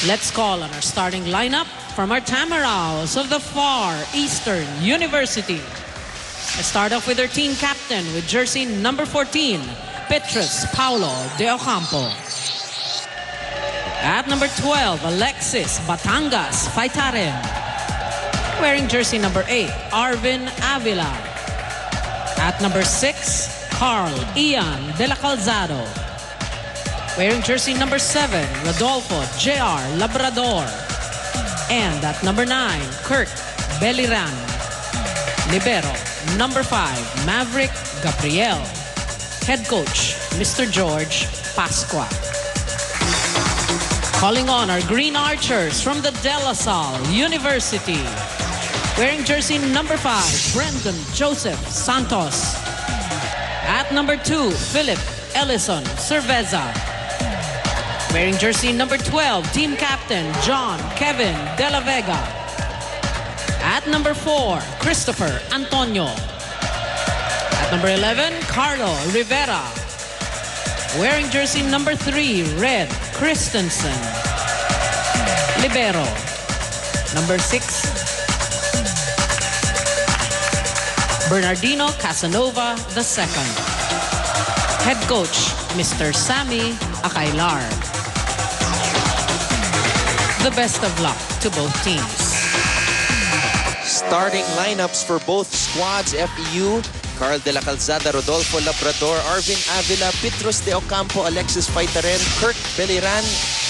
Let's call on our starting lineup from our Tamaraws of the Far Eastern University. Let's start off with our team captain with jersey number 14, Petrus Paulo de Ocampo. At number 12, Alexis Batangas Faitaren. Wearing jersey number 8, Arvin Avila. At number 6, Carl Ian de la Calzado. Wearing jersey number 7, Rodolfo J.R. Labrador. And at number 9, Kirk Beliran. Libero, number 5, Maverick Gabriel. Head coach, Mr. George Pascua. Calling on our Green Archers from the DLSU University. Wearing jersey number 5, Brendan Joseph Santos. At number 2, Philip Ellison Cerveza. Wearing jersey number 12, team captain John Kevin De La Vega. At number 4, Christopher Antonio. At number 11, Carlo Rivera. Wearing jersey number 3, Red Christensen. Libero, number 6, Bernardino Casanova II. Head coach, Mr. Sammy Akailar. The best of luck to both teams. Starting lineups for both squads, FEU, Carl de la Calzada, Rodolfo Labrador, Arvin Avila, Petrus de Ocampo, Alexis Faitaren, Kirk Beliran,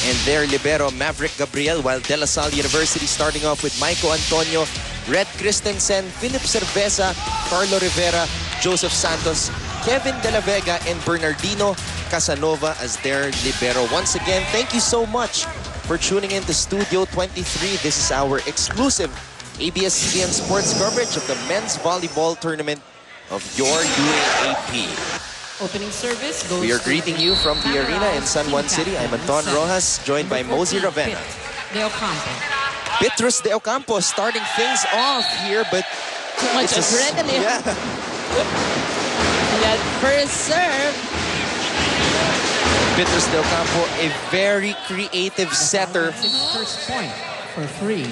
and their libero, Maverick Gabriel, while De La Salle University starting off with Maiko Antonio, Red Christensen, Philip Cerveza, Carlo Rivera, Joseph Santos, Kevin De La Vega, and Bernardino Casanova as their libero. Once again, thank you so much for tuning in to Studio 23. This is our exclusive ABS-CBN sports coverage of the men's volleyball tournament of your UAAP. Opening service goes. We are greeting you from the arena in San Juan City. I'm Anton Rojas, joined by Mosey Ravenna. De Ocampo. Petrus de Ocampo starting things off here, but too much adrenaline. Yeah. That first serve. Petrus de Ocampo, a very creative setter. First point for 3.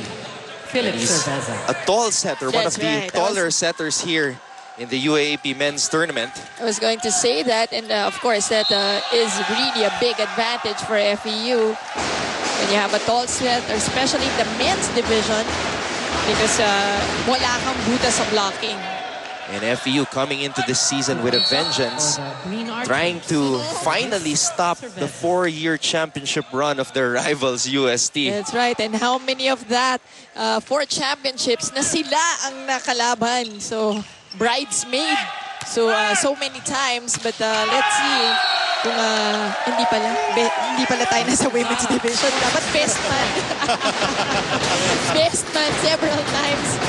Philip Cerveza. A tall setter, one of the right. taller setters here in the UAAP men's tournament. I was going to say that, and of course that is really a big advantage for FEU when you have a tall setter, especially in the men's division, because wala kang buta sa blocking. And FEU coming into this season with a vengeance, trying to finally stop the 4-year championship run of their rivals, UST. That's right. And how many of that 4 championships na sila ang nakalaban? So, bridesmaid. So, so many times. But let's see kung hindi pala tayo nasa women's division. Dapat best man. Best man several times.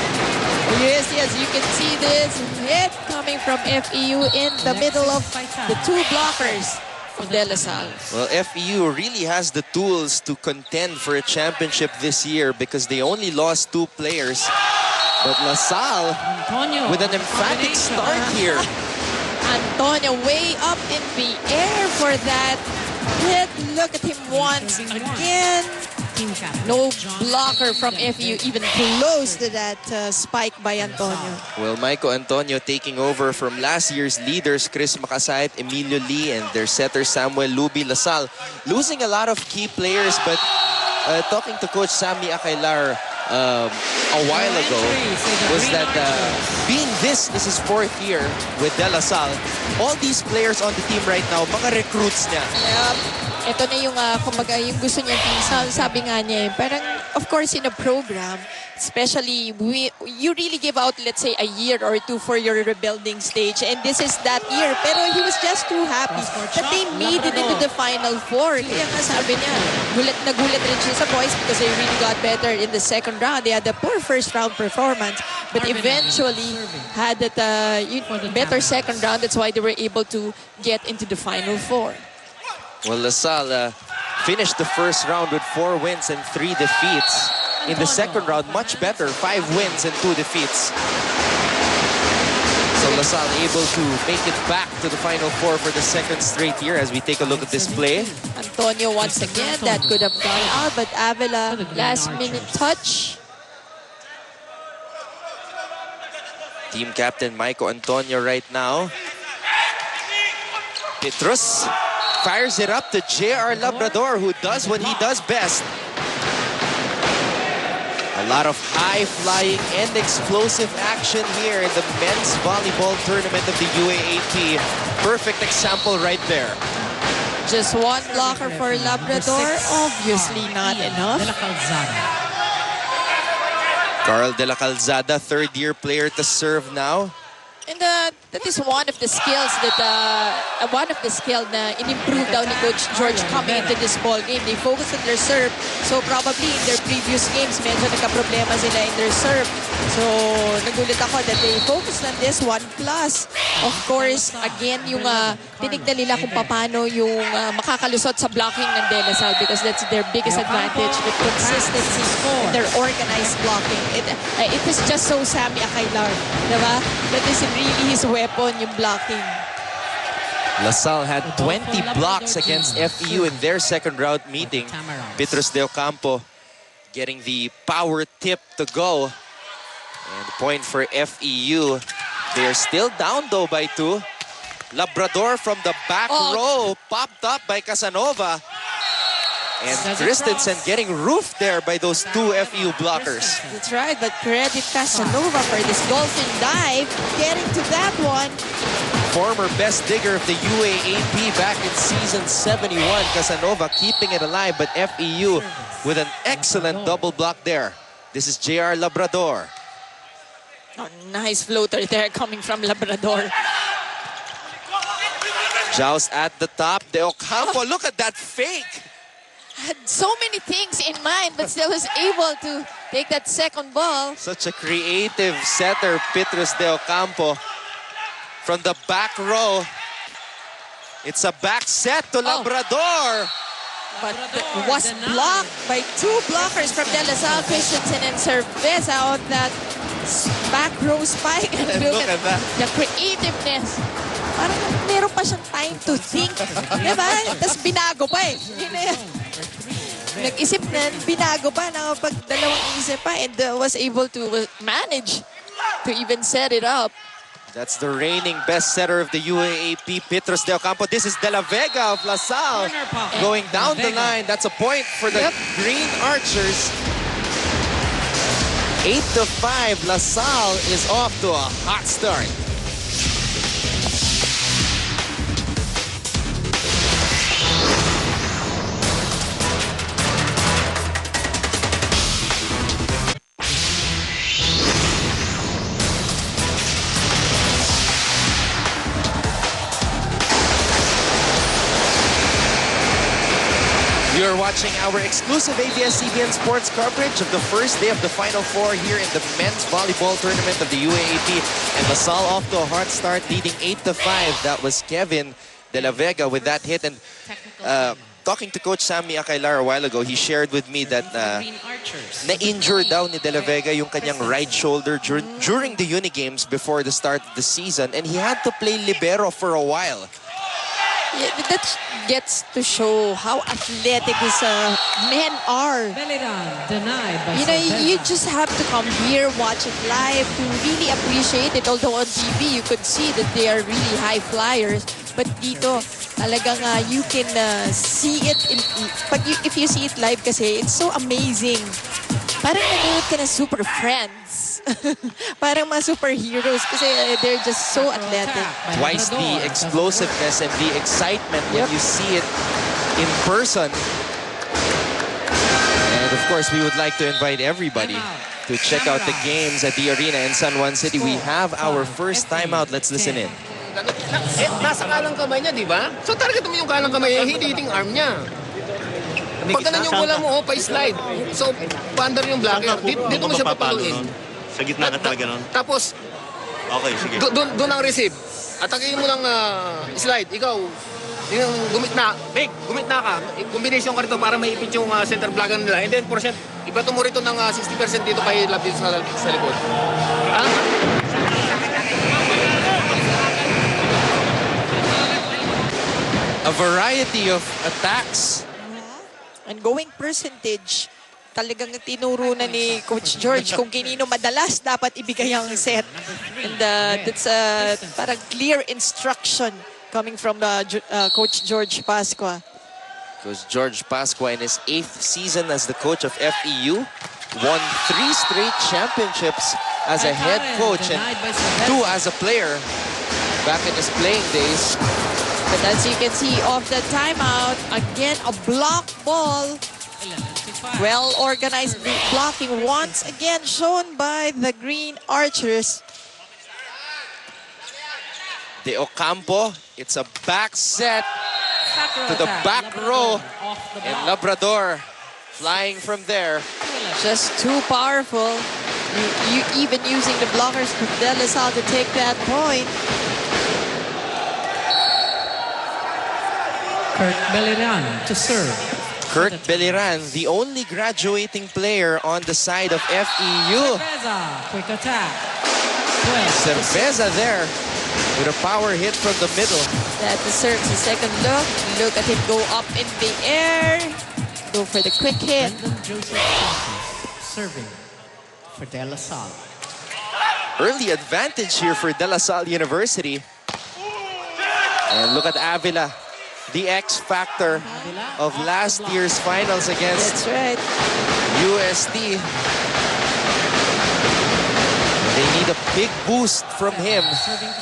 Yes, you can see this hit coming from FEU in the middle of the 2 blockers of De La Salle. Well, FEU really has the tools to contend for a championship this year because they only lost 2 players. But La Salle, with an emphatic start here. Antonio way up in the air for that hit. Look at him once again. No blocker from FEU even close to that spike by Antonio. Well, Maiko Antonio taking over from last year's leaders, Chris Makasait, Emilio Lee, and their setter Samuel Luby. La Salle losing a lot of key players, but talking to Coach Sammy Akailar a while ago was that being this is his 4th year with De La Salle, all these players on the team right now, mga recruits niya. Ito na yung, kumbaga, yung gusto niya, sabi nga niya, parang, of course, in a program, especially, you really give out, let's say, a year or 2 for your rebuilding stage, and this is that year. Pero he was just too happy that they made it into the Final 4. Kaya nga sabi niya, nagulat rin siya sa boys because they really got better in the second round. They had a poor first-round performance, but eventually had that better second round. That's why they were able to get into the Final 4. Well, La Salle finished the first round with 4 wins and 3 defeats. In the second round, much better, 5 wins and 2 defeats. So LaSalle able to make it back to the Final Four for the second straight year as we take a look at this play. Antonio once again, that could have gone out, but Avila, last-minute touch. Team captain Maiko Antonio right now. Petrus fires it up to JR Labrador, who does what he does best. A lot of high-flying and explosive action here in the men's volleyball tournament of the UAAP. Perfect example right there. Just one blocker for Labrador, obviously not enough. Carl De La Calzada, third-year player to serve now. And that is one of the skills that na in-improve daw ni Coach George coming into this ball game. They focus on their serve. So probably in their previous games, medyo nagka-problema sila in their serve. So nagulat ako that they focused on this 1+. Of course, again, yung tinignan nila kung paano yung makakalusot sa blocking ng De La Salle because that's their biggest advantage with consistency and their organized blocking. It was just so Sammy Akailar, diba? That is really his weapon, yung blocking. LaSalle had 20 blocks against FEU in their second round meeting. Petrus de Ocampo getting the power tip to go. And point for FEU. They're still down though by 2. Labrador from the back row, popped up by Casanova. And Christensen getting roofed there by those 2 FEU blockers. That's right, but credit Casanova for this golfing dive, getting to that one. Former best digger of the UAAP back in season 71. Casanova keeping it alive, but FEU with an excellent double block there. This is JR Labrador. Oh, nice floater there coming from Labrador. Joust at the top. De Ocampo, look at that fake. Had so many things in mind, but still was able to take that second ball. Such a creative setter, Petrus de Ocampo. From the back row, it's a back set to Labrador. But was blocked by 2 blockers from De La Salle, Christensen and Cerveza on that back row spike. And Look at that. The creativeness. Parang meron pa siyang time to think. Diba? Tapos binago pa eh. Nag-isip na, binago pa, nakapag-dalawang isip pa, and was able to manage to even set it up. That's the reigning best setter of the UAAP, Petrus de Ocampo. This is De La Vega of LaSalle going down the line. That's a point for the Green Archers. 8-5, LaSalle is off to a hot start. You're watching our exclusive ABS-CBN sports coverage of the first day of the Final Four here in the men's volleyball tournament of the UAAP. And LaSalle off to a hot start, leading 8-5. That was Kevin De La Vega with that hit. And talking to Coach Sammy Akailar a while ago, he shared with me that na-injure daw ni De La Vega yung kanyang right shoulder during the Uni Games before the start of the season. And he had to play libero for a while. Yeah, that gets to show how athletic his men are. You know, you just have to come here, watch it live to really appreciate it. Although on TV, you could see that they are really high flyers. But dito, talagang you can see it. If you see it live kasi, it's so amazing. Parang nanonood ka na Super Friends. Parang mga superheroes kasi they're just so athletic. Twice the explosiveness and the excitement when you see it in person. And of course, we would like to invite everybody to check out the games at the arena in San Juan City. We have our first timeout. Let's listen in. Nasa kanang kamay niya, di ba? So target mo yung kanang kamay niya, hindi yung arm niya. Pag ganun yung bola mo, pa-slide. So, pander yung blocker. Dito mo siya papaluin. Sa gitna ka talaga nun? Tapos, okay, sige. Doon ang receive. Atakin mo lang slide. Ikaw, yung gumitna. Gumitna ka. Combination ka rito para maipit yung center blocker nila. And then, ibato mo rito ng 60% dito kay Lab dito sa likod. a variety of attacks. And going percentage, talagang tinuro na ni Coach George kung kinino madalas dapat ibigay ang set. And that's parang clear instruction coming from Coach George Pascua. Coach George Pascua in his 8th season as the coach of FEU. Won 3 straight championships as a head coach and 2 as a player back in his playing days. But as you can see, off the timeout, again a block ball. Well-organized blocking once again shown by the Green Archers. De Ocampo, it's a back set to the back row. And Labrador flying from there. Just too powerful. You even using the blockers from De La Salle to take that point. Kurt Beliran to serve. Kurt Beliran, the only graduating player on the side of FEU. Cerveza, quick attack. 12. Cerveza there with a power hit from the middle. That deserves a second look. Look at him go up in the air. Go for the quick hit. Brendan Joseph Santos serving for De La Salle. Early advantage here for De La Salle University. And look at Avila, the X factor of last year's finals against That's right. UST. They need a big boost from him.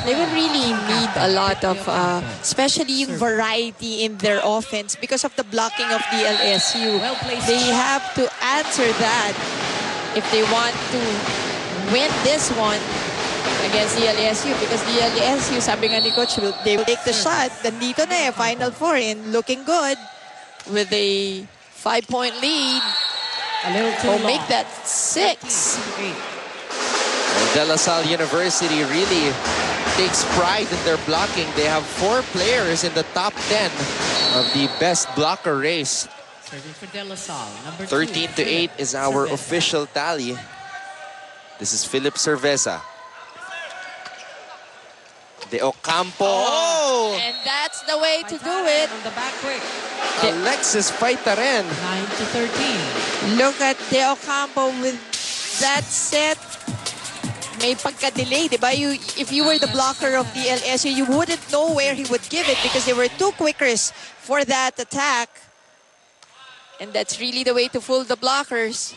They will really need a lot of, especially yung variety in their offense because of the blocking of DLSU. They have to answer that if they want to win this one against DLSU, because DLSU, sabi nga ni Coach, they will take the shot. Nandito na Final Four and looking good with a 5-point lead. A little too long. Make that 6. And De La Salle University really takes pride in their blocking. They have 4 players in the top 10 of the best blocker race. Serving for De La Salle. Number 13 to 8 is our official tally. This is Philip Cerveza. De Ocampo. Oh! And that's the way to do it. On the back quick. Alexis Faitaren. 9 to 13. Look at De Ocampo with that set. May pagka-delay, di ba? If you were the blocker of DLSU, you wouldn't know where he would give it because there were 2 quickers for that attack. And that's really the way to fool the blockers.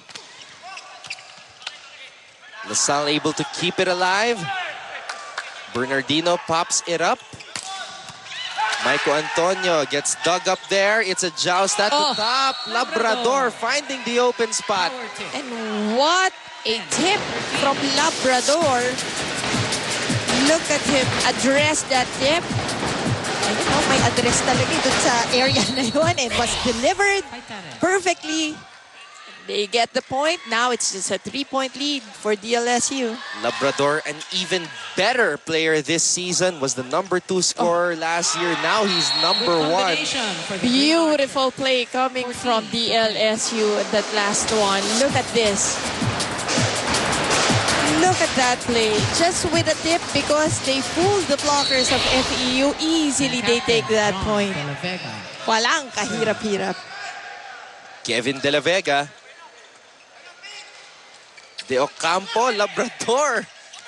LaSalle able to keep it alive. Bernardino pops it up. Maiko Antonio gets dug up there. It's a joust at the top. Labrador finding the open spot. And what a tip from Labrador. Look at him address that tip. And you know, may address talaga dun sa area na yun. It was delivered perfectly. They get the point. Now it's just a 3-point lead for DLSU. Labrador, an even better player this season, was the number 2 scorer last year. Now he's number 1. Beautiful play coming from DLSU, that last one. Look at this. Look at that play. Just with a tip, because they fooled the blockers of FEU. Easily they take that point. Walang kahirap-hirap. Kevin De La Vega. De Ocampo, Labrador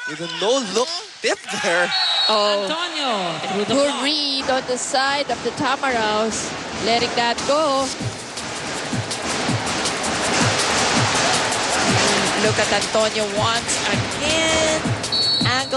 with a no-look tip there. Antonio through the Good block. read on the side of the Tamaraws. Letting that go. Look at Antonio once